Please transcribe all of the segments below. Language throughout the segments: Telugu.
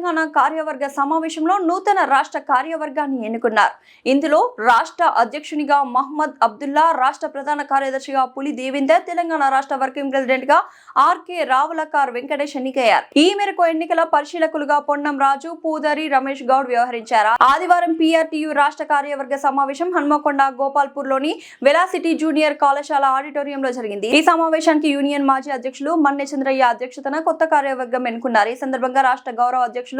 తెలంగాణ కార్యవర్గ సమావేశంలో నూతన రాష్ట్ర కార్యవర్గాన్ని ఎన్నుకున్నారు. ఇందులో రాష్ట్ర అధ్యక్షునిగా మహమ్మద్ అబ్దుల్లా, రాష్ట్ర ప్రధాన కార్యదర్శిగా పులి దేవేందర్, తెలంగాణ రాష్ట్ర వర్కింగ్ ప్రెసిడెంట్ గా ఆర్కే రావులకార్ వెంకటేష్ ఎన్నికయ్యారు. ఈ మేరకు ఎన్నికల పరిశీలకులుగా పొన్నం రాజు, పూదరి రమేష్ గౌడ్ వ్యవహరించారు. ఆదివారం PRTU రాష్ట్ర కార్యవర్గ సమావేశం హన్మకొండ గోపాల్పూర్ లోని వెలాసిటీ జూనియర్ కళాశాల ఆడిటోరియంలో జరిగింది. ఈ సమావేశానికి యూనియన్ మాజీ అధ్యక్షులు మన్నె చంద్రయ్య అధ్యక్షతన కొత్త కార్యవర్గం ఎన్నుకున్నారు. ఈ సందర్భంగా రాష్ట్ర గౌరవ అధ్యక్షులు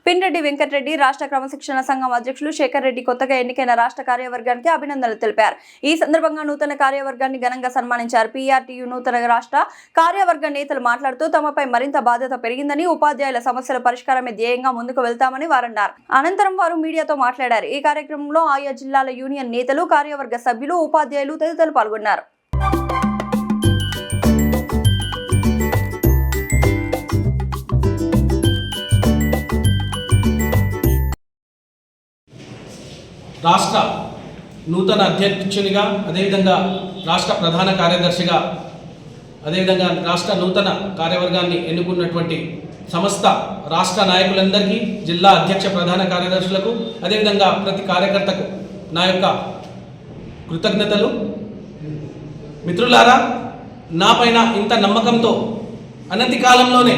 పిన్రెడ్డి వెంకటరెడ్డి, రాష్ట్ర క్రమశిక్షణ సంఘం అధ్యక్షులు శేఖర్ రెడ్డి కొత్తగా ఎన్నికైన రాష్ట్ర కార్యవర్గానికి అభినందనలు తెలిపారు. ఈ సందర్భంగా నూతన కార్యవర్గాన్ని ఘనంగా సన్మానించారు. PRTU నూతన రాష్ట్ర కార్యవర్గ నేతలు మాట్లాడుతూ తమపై మరింత బాధ్యత పెరిగిందని, ఉపాధ్యాయుల సమస్యల పరిష్కారమే ధ్యేయంగా ముందుకు వెళ్తామని వారన్నారు. అనంతరం వారు మీడియాతో మాట్లాడారు. ఈ కార్యక్రమంలో ఆయా జిల్లాల యూనియన్ నేతలు, కార్యవర్గ సభ్యులు, ఉపాధ్యాయులు తదితరులు పాల్గొన్నారు. రాష్ట్ర నూతన అధ్యక్షునిగా, అదేవిధంగా రాష్ట్ర ప్రధాన కార్యదర్శిగా, అదేవిధంగా రాష్ట్ర నూతన కార్యవర్గాన్ని ఎన్నుకున్నటువంటి సమస్త రాష్ట్ర నాయకులందరికీ, జిల్లా అధ్యక్ష ప్రధాన కార్యదర్శులకు, అదేవిధంగా ప్రతి కార్యకర్తకు నా యొక్క కృతజ్ఞతలు. మిత్రులారా, నా పైన ఇంత నమ్మకంతో అనతి కాలంలోనే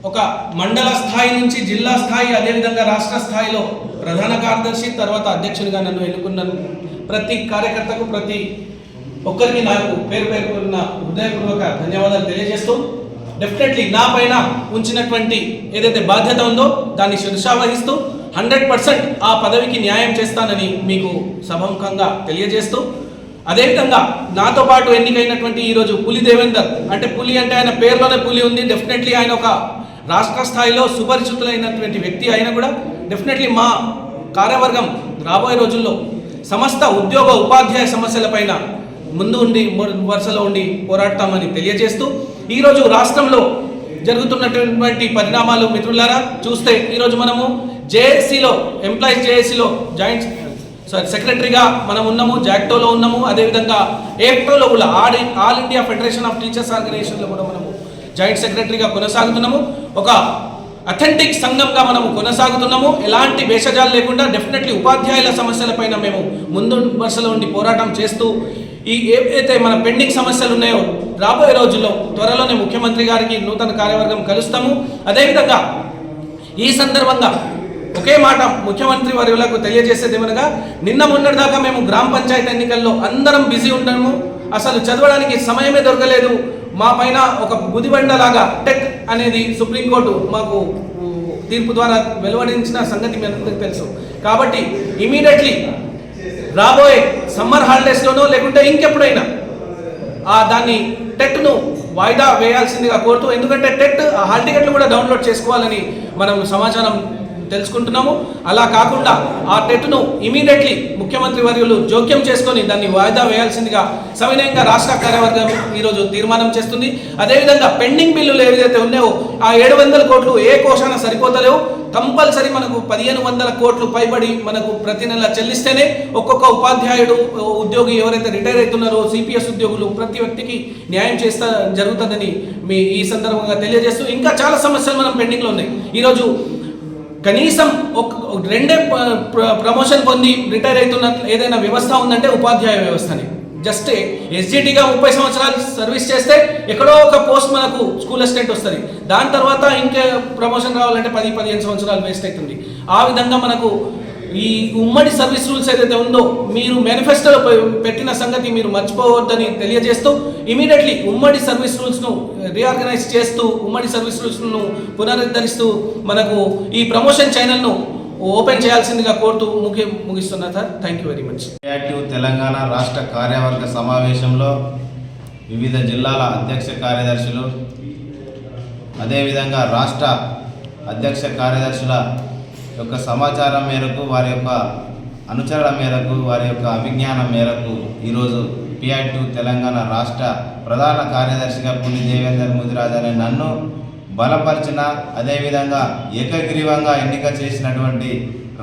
ఒక మండల స్థాయి నుంచి జిల్లా స్థాయి, అదేవిధంగా రాష్ట్ర స్థాయిలో ప్రధాన కార్యదర్శి, తర్వాత అధ్యక్షునిగా నన్ను ఎన్నుకున్నాను. ప్రతి కార్యకర్తకు, ప్రతి ఒక్కరికి నాకు పేరు పేరుకున్న హృదయపూర్వక ధన్యవాదాలు తెలియజేస్తూ, డెఫినెట్లీ నా పైన ఉంచినటువంటి ఏదైతే బాధ్యత ఉందో దాన్ని శిరసావహిస్తూ 100% ఆ పదవికి న్యాయం చేస్తానని మీకు సభముఖంగా తెలియజేస్తూ, అదేవిధంగా నాతో పాటు ఎన్నికైనటువంటి ఈరోజు పులి దేవేందర్, అంటే పులి అంటే ఆయన పేరులోనే పులి ఉంది. డెఫినెట్లీ ఆయన ఒక రాష్ట్ర స్థాయిలో సుపరిచితులైనటువంటి వ్యక్తి. అయినా కూడా డెఫినెట్లీ మా కార్యవర్గం రాబోయే రోజుల్లో సమస్త ఉద్యోగ ఉపాధ్యాయ సమస్యలపైన ముందు ఉండి వరుసలో ఉండి పోరాడతామని తెలియజేస్తూ, ఈరోజు రాష్ట్రంలో జరుగుతున్నటువంటి పరిణామాలు మిత్రులారా చూస్తే, ఈరోజు మనము జేఏసీలో, ఎంప్లాయీస్ జేఏసీలో జాయింట్ సెక్రటరీగా మనం ఉన్నాము, జాక్టోలో ఉన్నాము, అదేవిధంగా ఏప్టోలో కూడా all India federation of teachers ఆర్గనైజేషన్లో కూడా మనము జాయింట్ సెక్రటరీగా కొనసాగుతున్నాము. ఒక అథెంటిక్ సంఘంగా మనము కొనసాగుతున్నాము. ఎలాంటి భేషజాలు లేకుండా డెఫినెట్లీ ఉపాధ్యాయుల సమస్యలపైన మేము ముందు వరుసలో ఉండి పోరాటం చేస్తూ, ఈ ఏవైతే మన పెండింగ్ సమస్యలు ఉన్నాయో రాబోయే రోజుల్లో త్వరలోనే ముఖ్యమంత్రి గారికి నూతన కార్యవర్గం కలుస్తాము. అదేవిధంగా ఈ సందర్భంగా ఒకే మాట ముఖ్యమంత్రి వర్యులకు తెలియజేసేది ఏమనగా, నిన్న మొన్నటి దాకా మేము గ్రామ పంచాయతీ ఎన్నికల్లో అందరం బిజీ ఉన్నాము, అసలు చదవడానికి సమయమే దొరకలేదు. మా పైన ఒక గుదిబండలాగా టెట్ అనేది సుప్రీంకోర్టు మాకు తీర్పు ద్వారా వెలువడించిన సంగతి మీ అందరికీ తెలుసు. కాబట్టి ఇమీడియట్లీ రాబోయే సమ్మర్ హాలిడేస్లోనో లేకుంటే ఇంకెప్పుడైనా దాన్ని టెట్ను వాయిదా వేయాల్సిందిగా కోరుతూ, ఎందుకంటే టెట్ హాల్ టికెట్లు కూడా డౌన్లోడ్ చేసుకోవాలని మనం సమాచారం తెలుసుకుంటున్నాము. అలా కాకుండా ఆ టెట్ను ఇమీడియట్లీ ముఖ్యమంత్రి వర్యులు జోక్యం చేసుకొని దాన్ని వాయిదా వేయాల్సిందిగా సవినయంగా రాష్ట్ర కార్యవర్గం ఈరోజు తీర్మానం చేస్తుంది. అదేవిధంగా పెండింగ్ బిల్లులు ఏవైతే ఉన్నాయో ఆ 700 కోట్లు ఏ కోశాన సరిపోతలేవు. కంపల్సరీ మనకు 1500 కోట్లు పైబడి మనకు ప్రతి నెల చెల్లిస్తేనే ఒక్కొక్క ఉపాధ్యాయుడు, ఉద్యోగి ఎవరైతే రిటైర్ అవుతున్నారో, CPS ఉద్యోగులు, ప్రతి వ్యక్తికి న్యాయం జరుగుతుందని ఈ సందర్భంగా తెలియజేస్తూ, ఇంకా చాలా సమస్యలు మనం పెండింగ్లో ఉన్నాయి. ఈరోజు కనీసం రెండే ప్రమోషన్ పొంది రిటైర్ అవుతున్న ఏదైనా వ్యవస్థ ఉందంటే ఉపాధ్యాయ వ్యవస్థని. జస్ట్ SGTగా 30 సంవత్సరాలు సర్వీస్ చేస్తే ఎక్కడో ఒక పోస్ట్ మనకు స్కూల్ అసిస్టెంట్ వస్తుంది. దాని తర్వాత ఇంకా ప్రమోషన్ రావాలంటే 10-15 సంవత్సరాలు వేస్ట్ అవుతుంది. ఆ విధంగా మనకు ఈ ఉమ్మడి సర్వీస్ రూల్స్ ఏదైతే ఉందో మీరు మేనిఫెస్టోలో పెట్టిన సంగతి మీరు మర్చిపోవద్దని తెలియజేస్తూ, ఇమీడియట్లీ ఉమ్మడి సర్వీస్ రూల్స్ను రీఆర్గనైజ్ చేస్తూ, ఉమ్మడి సర్వీస్ రూల్స్ను పునరుద్ధరిస్తూ మనకు ఈ ప్రమోషన్ ఛానల్ను ఓపెన్ చేయాల్సిందిగా కోరుతూ ముగిస్తున్నా sir. Thank you very much. PRTU Telangana రాష్ట్ర కార్యవర్గ సమావేశంలో వివిధ జిల్లాల అధ్యక్ష కార్యదర్శులు, అదేవిధంగా రాష్ట్ర అధ్యక్ష కార్యదర్శుల యొక్క సమాచారం మేరకు, వారి యొక్క అనుచరణ మేరకు, వారి యొక్క అభిజ్ఞానం మేరకు ఈరోజు PRTU తెలంగాణ రాష్ట్ర ప్రధాన కార్యదర్శిగా పులి దేవేందర్ ముదిరాజ్ అనే నన్ను బలపరిచిన, అదేవిధంగా ఏకగ్రీవంగా ఎన్నిక చేసినటువంటి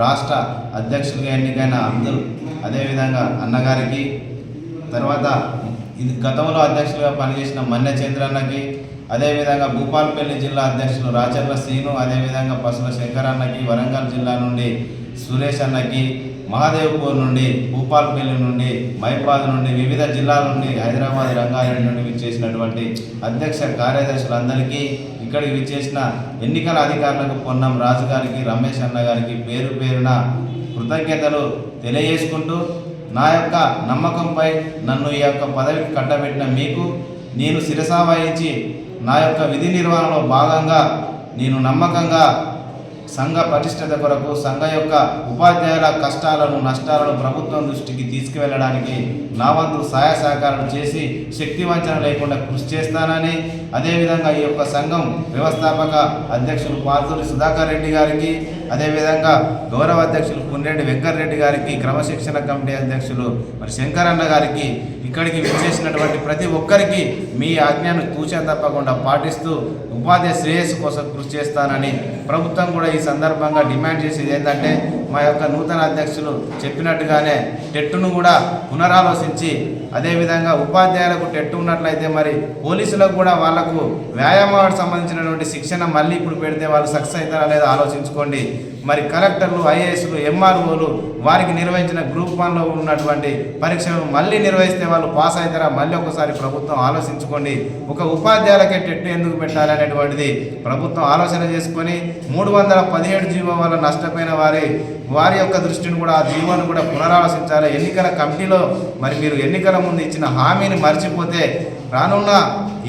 రాష్ట్ర అధ్యక్షుడిగా ఎన్నికైన అబ్దుల్, అదేవిధంగా అన్నగారికి, తర్వాత ఇది గతంలో అధ్యక్షులుగా పనిచేసిన మన్నె చంద్రన్నకి, అదేవిధంగా భూపాలపల్లి జిల్లా అధ్యక్షులు రాచర్ల శ్రీను, అదేవిధంగా పసుల శంకరన్నకి, వరంగల్ జిల్లా నుండి సురేష్ అన్నకి, మహాదేవ్పూర్ నుండి, భూపాలపల్లి నుండి, మైపాద్ నుండి, వివిధ జిల్లాల నుండి, హైదరాబాద్, రంగారెడ్డి నుండి విచ్చేసినటువంటి అధ్యక్ష కార్యదర్శులందరికీ, ఇక్కడికి విచ్చేసిన ఎన్నికల అధికారులకు పొన్నం రాజు గారికి, రమేష్ అన్న గారికి పేరు పేరున కృతజ్ఞతలు తెలియజేసుకుంటూ, నా యొక్క నమ్మకంపై నన్ను ఈ యొక్క పదవికి కట్టబెట్టిన మీకు నేను శిరసా వహించి నా యొక్క విధి నిర్వహణలో భాగంగా నేను నమ్మకంగా సంఘ పటిష్టత కొరకు, సంఘ యొక్క ఉపాధ్యాయుల కష్టాలను నష్టాలను ప్రభుత్వం దృష్టికి తీసుకువెళ్ళడానికి నా వంతు సహాయ సహకారం చేసి శక్తి వంచన లేకుండా కృషి చేస్తానని, అదేవిధంగా ఈ యొక్క సంఘం వ్యవస్థాపక అధ్యక్షులు పాతూరి సుధాకర్ రెడ్డి గారికి, అదేవిధంగా గౌరవ అధ్యక్షులు పున్నెడ్డి వెంకటరెడ్డి గారికి, క్రమశిక్షణ కమిటీ అధ్యక్షులు మరి శంకరన్న గారికి, ఇక్కడికి విచ్చేసినటువంటి ప్రతి ఒక్కరికి మీ ఆజ్ఞను తూచా తప్పకుండా పాటిస్తూ ఉపాధ్యాయ శ్రేయస్సు కోసం కృషి చేస్తానని ప్రభుత్వం కూడా ఈ సందర్భంగా డిమాండ్ చేసేది ఏంటంటే, మా యొక్క నూతన అధ్యక్షులు చెప్పినట్టుగానే టెట్టును కూడా పునరాలోచించి, అదేవిధంగా ఉపాధ్యాయులకు టెట్టు ఉన్నట్లయితే మరి పోలీసులకు కూడా వాళ్లకు వ్యాయామానికి సంబంధించినటువంటి శిక్షణ మళ్ళీ ఇప్పుడు పెడితే వాళ్ళు సక్సెస్ అవుతారా లేదా ఆలోచించుకోండి. మరి కలెక్టర్లు, ఐఏఎస్లు, ఎంఆర్ఓలు వారికి నిర్వహించిన గ్రూప్ 1లో ఉన్నటువంటి పరీక్షలు మళ్ళీ నిర్వహిస్తే వాళ్ళు పాస్ అవుతారా మళ్ళీ ఒకసారి ప్రభుత్వం ఆలోచించుకోండి. ఒక ఉపాధ్యాయులకే టెట్టు ఎందుకు పెట్టాలనేటువంటిది ప్రభుత్వం ఆలోచన చేసుకొని 317 జీవో వల్ల నష్టపోయిన వారి యొక్క దృష్టిని కూడా, ఆ జీవోను కూడా పునరాలోచించాలి. ఎన్నికల కమిటీలో మరి మీరు ఎన్నికల ముందు ఇచ్చిన హామీని మర్చిపోతే రానున్న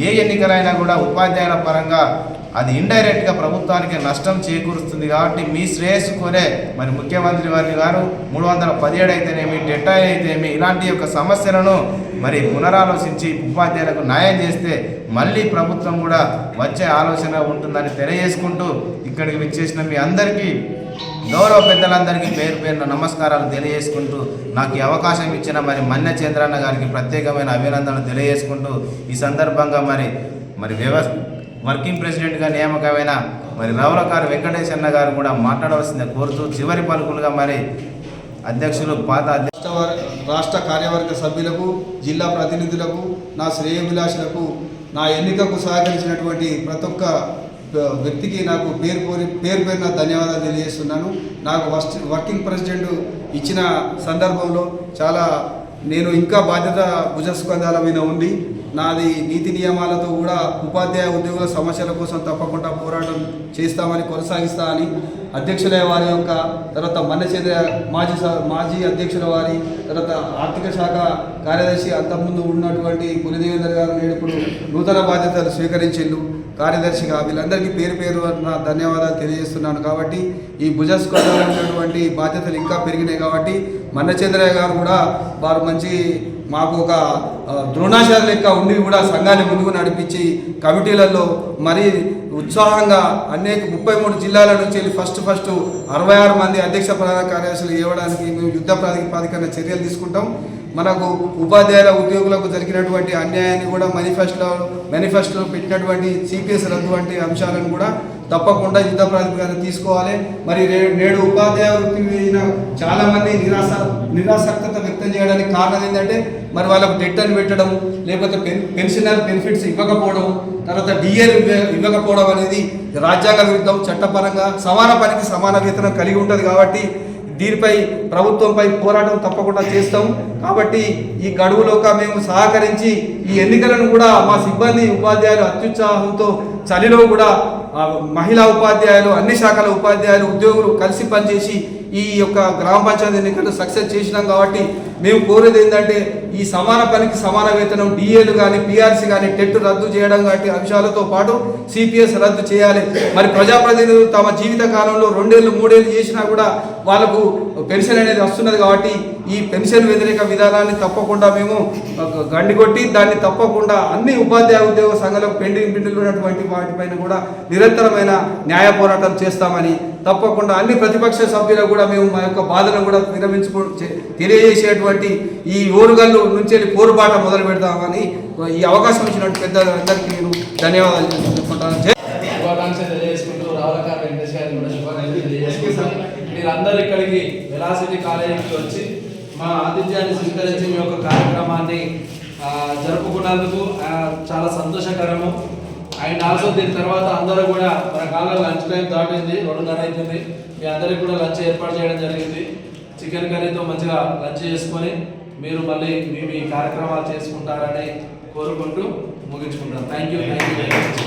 ఏ ఎన్నికలైనా కూడా ఉపాధ్యాయుల పరంగా అది ఇండైరెక్ట్గా ప్రభుత్వానికి నష్టం చేకూరుస్తుంది. కాబట్టి మీ శ్రేయస్సు కోరే మరి ముఖ్యమంత్రి వారి గారు 317 అయితేనేమి, టెట్ అయితేనేమి ఇలాంటి యొక్క సమస్యలను మరి పునరాలోచించి ఉపాధ్యాయులకు న్యాయం చేస్తే మళ్ళీ ప్రభుత్వం కూడా వచ్చే ఆలోచన ఉంటుందని తెలియజేసుకుంటూ, ఇక్కడికి విచ్చేసిన మీ అందరికీ, గౌరవ పెద్దలందరికీ పేరు పేరున నమస్కారాలు తెలియజేసుకుంటూ, నాకు ఈ అవకాశం ఇచ్చిన మరి మన్నె చంద్రన్న గారికి ప్రత్యేకమైన అభినందనలు తెలియజేసుకుంటూ, ఈ సందర్భంగా మరి వర్కింగ్ ప్రెసిడెంట్గా నియామకమైన మరి రౌలకారు వెంకటేష్ అన్న గారు కూడా మాట్లాడవలసిందని కోరుతూ, చివరి పలుకులుగా మరి అధ్యక్షులు రాష్ట్ర కార్యవర్గ సభ్యులకు, జిల్లా ప్రతినిధులకు, నా శ్రేయోభిలాషులకు, నా ఎన్నికకు సహకరించినటువంటి ప్రతి ఒక్క వ్యక్తికి నాకు పేరున ధన్యవాదాలు తెలియజేస్తున్నాను. నాకు వర్కింగ్ ప్రెసిడెంట్ ఇచ్చిన సందర్భంలో చాలా నేను ఇంకా బాధ్యత భుజస్కంధాల మీద ఉంది. నాది నీతి నియమాలతో కూడా ఉపాధ్యాయ ఉద్యోగుల సమస్యల కోసం తప్పకుండా పోరాటం చేస్తామని, కొనసాగిస్తామని అధ్యక్షుల వారి యొక్క, తర్వాత మన్నెచంద్ర మాజీ అధ్యక్షుల వారి, తర్వాత ఆర్థిక శాఖ కార్యదర్శి అంతకుముందు ఉన్నటువంటి పులిదేవేందర్ గారు నేడు ఇప్పుడు నూతన బాధ్యతలు స్వీకరించిండు కార్యదర్శిగా. వీళ్ళందరికీ పేరు నా ధన్యవాదాలు తెలియజేస్తున్నాను. కాబట్టి ఈ భుజస్కంధాలు ఉన్నటువంటి బాధ్యతలు ఇంకా పెరిగినాయి. కాబట్టి మన్నచంద్రయ్య గారు కూడా వారు మంచి మాకు ఒక ద్రోణాచార్య లెక్క ఉండి కూడా సంఘాన్ని ముందుకు నడిపించి కమిటీలలో మరీ ఉత్సాహంగా 33 జిల్లాల నుంచి వెళ్ళి ఫస్ట్ 66 మంది అధ్యక్ష ప్రధాన కార్యదర్శులు ఇవ్వడానికి మేము యుద్ధ ప్రాతిపదికన చర్యలు తీసుకుంటాం. మనకు ఉపాధ్యాయుల ఉద్యోగులకు జరిగినటువంటి అన్యాయాన్ని కూడా మేనిఫెస్టోలో పెట్టినటువంటి సిపిఎస్ రద్దు వంటి అంశాలను కూడా తప్పకుండా యుద్ధ ప్రాతిపదికన తీసుకోవాలి. మరి నేడు ఉపాధ్యాయ వృత్తి మీద చాలామంది నిరాసక్తత వ్యక్తం చేయడానికి కారణం ఏంటంటే, మరి వాళ్ళకు డెట్ అని పెట్టడం, లేకపోతే పెన్షనర్ బెనిఫిట్స్ ఇవ్వకపోవడం, తర్వాత డిఏలు ఇవ్వకపోవడం అనేది రాజ్యాంగ విరుద్ధం. చట్టపరంగా సమాన పనికి సమాన వేతనం కలిగి ఉంటుంది. కాబట్టి దీనిపై ప్రభుత్వంపై పోరాటం తప్పకుండా చేస్తాం. కాబట్టి ఈ గడువులోగా మేము సహకరించి ఈ ఎన్నికలను కూడా మా సిబ్బంది ఉపాధ్యాయులు అత్యుత్సాహంతో చలిలో కూడా మహిళా ఉపాధ్యాయులు, అన్ని శాఖల ఉపాధ్యాయులు, ఉద్యోగులు కలిసి పనిచేసి ఈ యొక్క గ్రామ పంచాయతీ ఎన్నికలు సక్సెస్ చేసినాం. కాబట్టి మేము కోరేది ఏంటంటే, ఈ సమాన పనికి సమాన వేతనం, డిఏలు కానీ, పిఆర్సీ కానీ, టెట్ రద్దు చేయడం వంటి అంశాలతో పాటు సిపిఎస్ రద్దు చేయాలి. మరి ప్రజాప్రతినిధులు తమ జీవిత కాలంలో 2 ఏళ్ళు 3 ఏళ్ళు చేసినా కూడా వాళ్ళకు పెన్షన్ అనేది వస్తున్నది. కాబట్టి ఈ పెన్షన్ వ్యతిరేక విధానాన్ని తప్పకుండా మేము గండికొట్టి దాన్ని తప్పకుండా అన్ని ఉపాధ్యాయ ఉద్యోగ సంఘాలకు పెండింగ్ బిల్లులు ఉన్నటువంటి వాటిపైన కూడా నిరంతరమైన న్యాయ పోరాటం చేస్తామని, తప్పకుండా అన్ని ప్రతిపక్ష సభ్యులకు కూడా మేము మా యొక్క బాధను కూడా తెలియజేసేటువంటి ఈ ఓరుగల్లు నుంచి వెళ్ళి పోరుబాట మొదలు పెడతామని ఈ అవకాశం ఇచ్చినట్టు పెద్దలందరికీ నేను ధన్యవాదాలు తెలుసుకుంటాను. మీరందరూ ఇక్కడికి వెలాసిటీ కాలేజీకి వచ్చి మా ఆతిథ్యాన్ని స్వీకరించి మీ యొక్క కార్యక్రమాన్ని జరుపుకున్నందుకు చాలా సంతోషకరము. అండ్ ఆల్సో దీని తర్వాత అందరూ కూడా మన కాలంలో లంచ్ టైం దాటింది, 2:30 అవుతుంది. మీ అందరికి కూడా లంచ్ ఏర్పాటు చేయడం జరిగింది. చికెన్ కర్రీతో మంచిగా లంచ్ చేసుకొని మీరు మళ్ళీ మీ కార్యక్రమాలు చేసుకుంటారని కోరుకుంటూ ముగించుకుంటాం. Thank you.